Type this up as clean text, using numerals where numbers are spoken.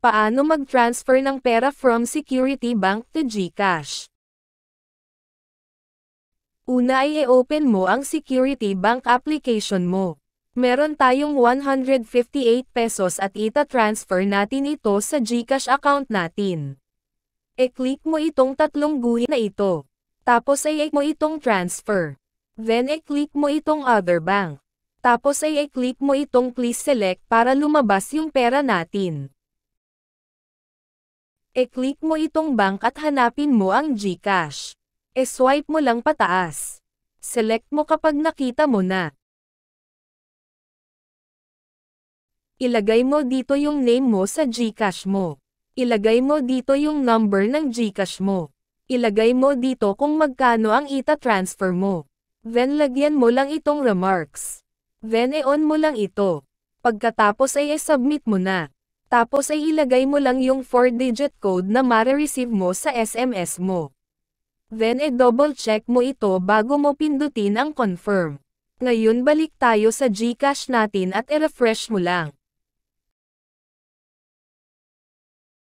Paano mag-transfer ng pera from Security Bank to GCash? Una ay i-open mo ang Security Bank application mo. Meron tayong 158 pesos at ita-transfer natin ito sa GCash account natin. I-click mo itong tatlong guhit na ito. Tapos ay mo itong transfer. Then i-click mo itong other bank. Tapos ay i-click mo itong please select para lumabas yung pera natin. I-click mo itong bank at hanapin mo ang GCash. I-swipe mo lang pataas. Select mo kapag nakita mo na. Ilagay mo dito yung name mo sa GCash mo. Ilagay mo dito yung number ng GCash mo. Ilagay mo dito kung magkano ang ita-transfer mo. Then lagyan mo lang itong remarks. Then i-on mo lang ito. Pagkatapos ay i-submit mo na. Tapos ay ilagay mo lang yung 4-digit code na mare-receive mo sa SMS mo. Then i-double check mo ito bago mo pindutin ang confirm. Ngayon balik tayo sa GCash natin at i-refresh mo lang.